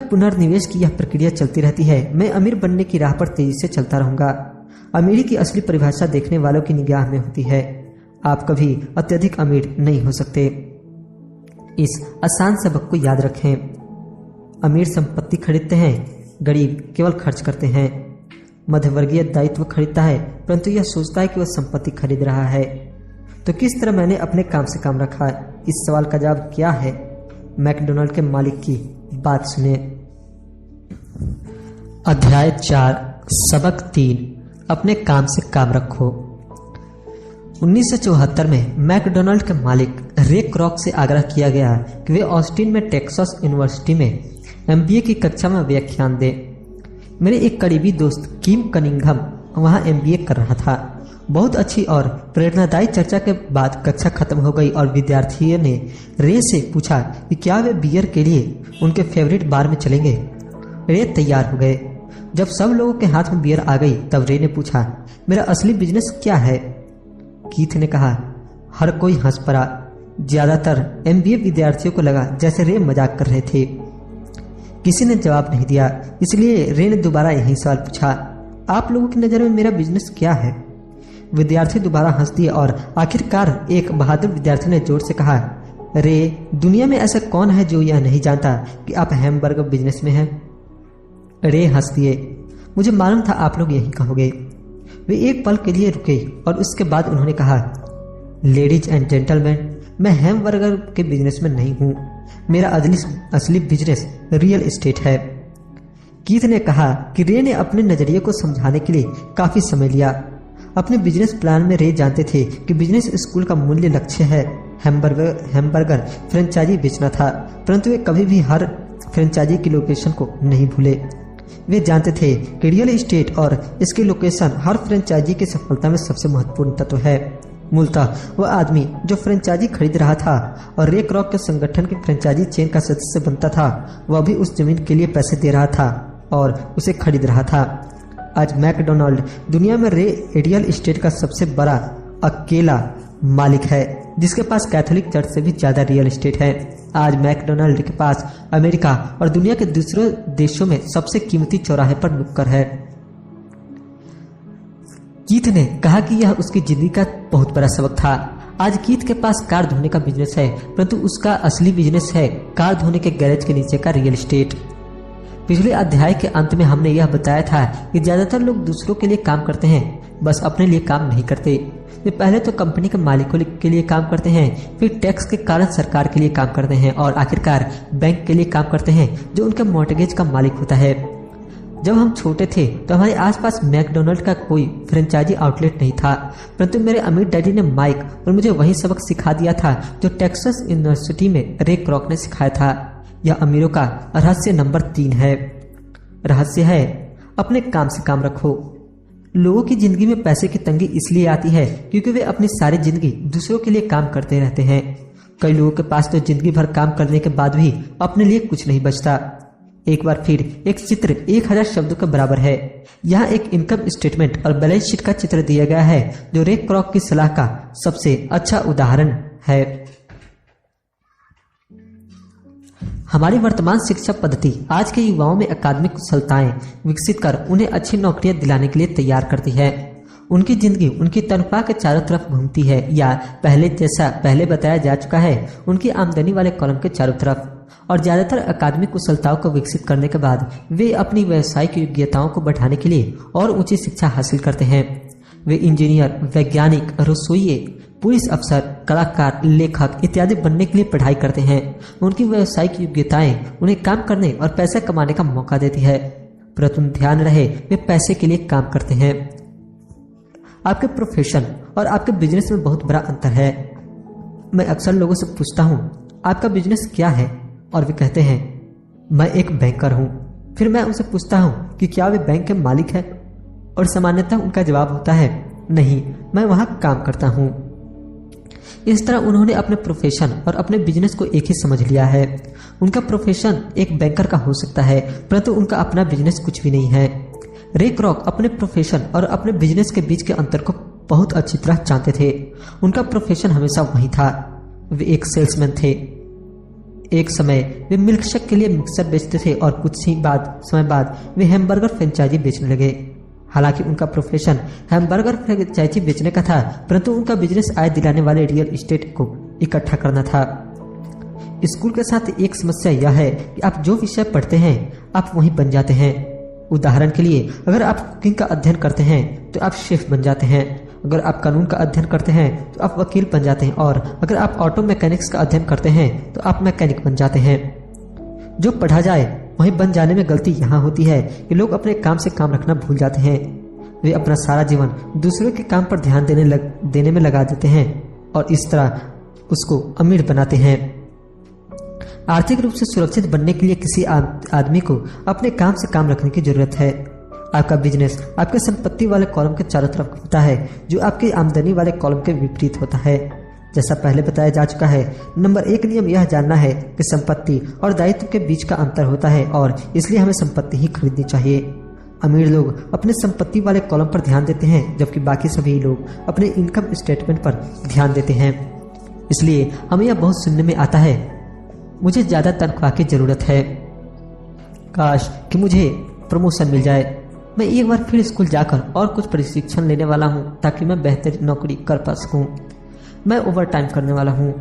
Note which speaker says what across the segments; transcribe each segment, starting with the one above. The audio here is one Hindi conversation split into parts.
Speaker 1: पुनर्निवेश की यह प्रक्रिया चलती रहती है, मैं अमीर बनने की राह पर तेजी से चलता रहूंगा। अमीरी की असली परिभाषा देखने वालों की निगाह में होती है। आप कभी अत्यधिक अमीर नहीं हो सकते। इस आसान सबक को याद रखें। अमीर संपत्ति खरीदते हैं, गरीब केवल खर्च करते हैं। मध्यवर्गीय दायित्व खरीदता है, परंतु यह सोचता है कि वह संपत्ति खरीद रहा है। तो किस तरह मैंने अपने काम से काम रखा? इस सवाल का जवाब क्या है? मैकडोनाल्ड के मालिक की बात सुने। अध्याय 4 सबक 3 अपने काम से काम रखो। 1974 में मैकडोनाल्ड के मालिक रे क्रॉक से आग्रह किया गया कि वे ऑस्टिन में टेक्सास यूनिवर्सिटी में MBA की कक्षा में व्याख्यान दें। मेरे एक करीबी दोस्त किम कनिंघम वहां MBA कर रहा था। बहुत अच्छी और प्रेरणादायी चर्चा के बाद कक्षा खत्म हो गई और विद्यार्थियों ने रे से पूछा कि क्या वे बियर के लिए उनके फेवरेट बार में चलेंगे। रे तैयार हो गए। जब सब लोगों के हाथ में बियर आ गई तब रे ने पूछा, मेरा असली बिजनेस क्या है? कीथ ने कहा। हर कोई हंस पड़ा। ज्यादातर MBA विद्यार्थियों को लगा जैसे रे मजाक कर रहे थे। किसी ने जवाब नहीं दिया, इसलिए रे ने दोबारा यही सवाल पूछा, आप लोगों की नज़र में मेरा बिजनेस क्या है? विद्यार्थी दोबारा हंस दिए और आखिरकार एक बहादुर विद्यार्थी ने जोर से कहा, रे, दुनिया में ऐसा कौन है जो यह नहीं जानता कि आप हैमबर्गर बिजनेस में हैं? रे हंस दिए। मुझे मालूम था आप लोग यही कहोगे। वे एक पल के लिए रुके और उसके बाद उन्होंने कहा, लेडीज एंड जेंटलमैन, मैं हैमबर्गर के बिजनेस में नहीं हूं। मेरा असली बिजनेस रियल एस्टेट है। कीथ ने कहा कि रे ने अपने नजरिए को समझाने के लिए काफी समय लिया। अपने बिजनेस प्लान में रे जानते थे कि बिजनेस स्कूल का मूल्य लक्ष्य है हैमबर्गर फ्रेंचाइजी बेचना था, परंतु वे कभी भी हर फ्रेंचाइजी की लोकेशन को नहीं भूले। वे जानते थे कि रियल एस्टेट और इसकी लोकेशन हर फ्रेंचाइजी की सफलता में सबसे महत्वपूर्ण तत्व है। मूलतः वह आदमी जो फ्रेंचाइजी खरीद रहा था और रे क्रॉक के संगठन के फ्रेंचाइजी चेन का सदस्य बनता था, वह भी उस जमीन के लिए पैसे दे रहा था और उसे खरीद रहा था। आज मैकडोनाल्ड दुनिया में रियल एस्टेट का सबसे बड़ा अकेला मालिक है, जिसके पास कैथोलिक चर्च से भी ज्यादा रियल एस्टेट है। आज मैकडोनाल्ड के पास अमेरिका और दुनिया के दूसरे देशों में सबसे कीमती चौराहे पर नुक्कड़ है। कीथ ने कहा कि यह उसकी जिंदगी का बहुत बड़ा सबक था। आज कीथ के पास कार धोने का बिजनेस है, परंतु उसका असली बिजनेस है कार धोने के गैरेज के नीचे का रियल एस्टेट। पिछले अध्याय के अंत में हमने यह बताया था कि ज्यादातर लोग दूसरों के लिए काम करते हैं, बस अपने लिए काम नहीं करते। वे पहले तो कंपनी के मालिकों के लिए काम करते हैं, फिर टैक्स के कारण सरकार के लिए काम करते हैं और आखिरकार बैंक के लिए काम करते हैं जो उनके मॉर्टगेज का मालिक होता है। जब हम छोटे थे तो हमारे आसपास मैकडोनाल्ड का कोई फ्रेंचाइजी आउटलेट नहीं था, परंतु मेरे अमीर डैडी ने माइक और मुझे वही सबक सिखा दिया था जो टेक्सास यूनिवर्सिटी में रे क्रॉक ने सिखाया था। यह अमीरों का रहस्य नंबर 3 है। रहस्य है अपने काम से काम रखो। लोगों की जिंदगी में पैसे की तंगी इसलिए आती है क्योंकि वे अपनी सारी जिंदगी दूसरों के लिए काम करते रहते हैं। कई लोगों के पास तो जिंदगी भर काम करने के बाद भी अपने लिए कुछ नहीं बचता। एक बार फिर एक चित्र 1000 शब्दों के बराबर है। यहाँ एक इनकम स्टेटमेंट और बैलेंस शीट का चित्र दिया गया है जो रे क्रॉक की सलाह का सबसे अच्छा उदाहरण है। हमारी वर्तमान शिक्षा पद्धति आज के युवाओं में अकादमिक कुशलताएं विकसित कर उन्हें अच्छी नौकरियां दिलाने के लिए तैयार करती है। उनकी जिंदगी उनकी तनख्वाह के चारों तरफ घूमती है, या पहले बताया जा चुका है, उनकी आमदनी वाले कॉलम के चारों तरफ। और ज्यादातर अकादमिक कुशलताओं को विकसित करने के बाद वे अपनी व्यावसायिक योग्यताओं को बढ़ाने के लिए और ऊंची शिक्षा हासिल करते हैं। वे इंजीनियर, वैज्ञानिक, रसोइये, पुलिस अफसर, कलाकार, लेखक इत्यादि बनने के लिए पढ़ाई करते हैं। उनकी व्यावसायिक योग्यताएं उन्हें काम करने और पैसे कमाने का मौका देती है, परंतु ध्यान रहे वे पैसे के लिए काम करते हैं। आपके प्रोफेशन और आपके बिजनेस में बहुत बड़ा अंतर है। मैं अक्सर लोगों से पूछता हूँ, आपका बिजनेस क्या है? और वे कहते हैं, मैं एक बैंकर हूँ। फिर मैं उनसे पूछता हूँ कि क्या वे बैंक के मालिक हैं? और सामान्यतः उनका जवाब होता है, नहीं, मैं वहां काम करता हूँ। इस तरह उन्होंने अपने प्रोफेशन और अपने बिजनेस को एक ही समझ लिया है। उनका प्रोफेशन एक बैंकर का हो सकता है, परंतु उनका अपना बिजनेस कुछ भी नहीं है। रे क्रॉक अपने प्रोफेशन और अपने बिजनेस के बीच के अंतर को बहुत अच्छी तरह जानते थे। उनका प्रोफेशन हमेशा वही था। वे एक सेल्समैन थे। एक समय वे मिल्कशेक के लिए मिक्सर बेचते थे और कुछ ही समय बाद वे हैमबर्गर फ्रेंचाइजी बेचने लगे। हालांकि उनका प्रोफेशन हैमबर्गर फ्रेंचाइजी बेचने का था, परंतु उनका बिजनेस आय दिलाने वाले रियल एस्टेट को इकट्ठा करना था। स्कूल के साथ एक समस्या यह है कि आप जो विषय पढ़ते हैं आप वहीं बन जाते हैं। उदाहरण के लिए, अगर आप कुकिंग का अध्ययन करते हैं तो आप शेफ बन जाते हैं, अगर आप कानून का अध्ययन करते हैं तो आप वकील बन जाते हैं, और अगर आप ऑटो मैकेनिक्स का अध्ययन करते हैं तो आप मैकेनिक बन जाते हैं। जो पढ़ा जाए वहीं बन जाने में गलती यहाँ होती है कि लोग अपने काम से काम रखना भूल जाते हैं। वे अपना सारा जीवन दूसरों के काम पर ध्यान देने में लगा देते हैं और इस तरह उसको अमीर बनाते हैं। आर्थिक रूप से सुरक्षित बनने के लिए किसी आदमी को अपने काम से काम रखने की जरूरत है। आपका बिजनेस आपके संपत्ति वाले कॉलम के चारों तरफ होता है, जो आपकी आमदनी वाले कॉलम के विपरीत होता है। जैसा पहले बताया जा चुका है, नंबर 1 नियम यह जानना है कि संपत्ति और दायित्व के बीच का अंतर होता है और इसलिए हमें संपत्ति ही खरीदनी चाहिए। अमीर लोग अपने संपत्ति वाले कॉलम पर ध्यान देते हैं, जबकि बाकी सभी लोग अपने इनकम स्टेटमेंट पर ध्यान देते हैं। इसलिए हमें यह बहुत सुनने में आता है, मुझे ज्यादा तनख्वाह की जरूरत है, काश कि मुझे प्रमोशन मिल जाए, मैं एक बार फिर स्कूल जाकर और कुछ प्रशिक्षण लेने वाला हूं ताकि मैं बेहतर नौकरी कर पा सकूं, मैं ओवर टाइम करने वाला हूं।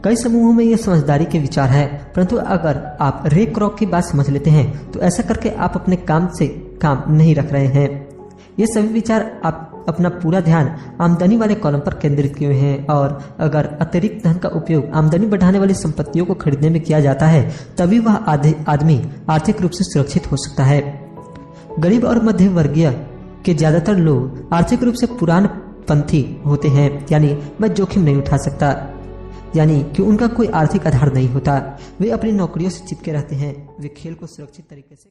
Speaker 1: कई समूहों में यह समझदारी के विचार है, परंतु अगर आप रे क्रॉक की बात समझ लेते हैं तो ऐसा करके आप अपने काम से काम नहीं रख रहे हैं। ये सभी विचार आप अपना पूरा ध्यान आमदनी वाले कॉलम पर केंद्रित किए हैं, और अगर अतिरिक्त धन का उपयोग आमदनी बढ़ाने वाली संपत्तियों को खरीदने में किया जाता है तभी वह आदमी आर्थिक रूप से सुरक्षित हो सकता है। गरीब और मध्य वर्गीय के ज्यादातर लोग आर्थिक रूप से पुरानपंथी होते हैं, यानी मैं जोखिम नहीं उठा सकता, यानी कि उनका कोई आर्थिक आधार नहीं होता। वे अपनी नौकरियों से चिपके रहते हैं, वे खेल को सुरक्षित तरीके से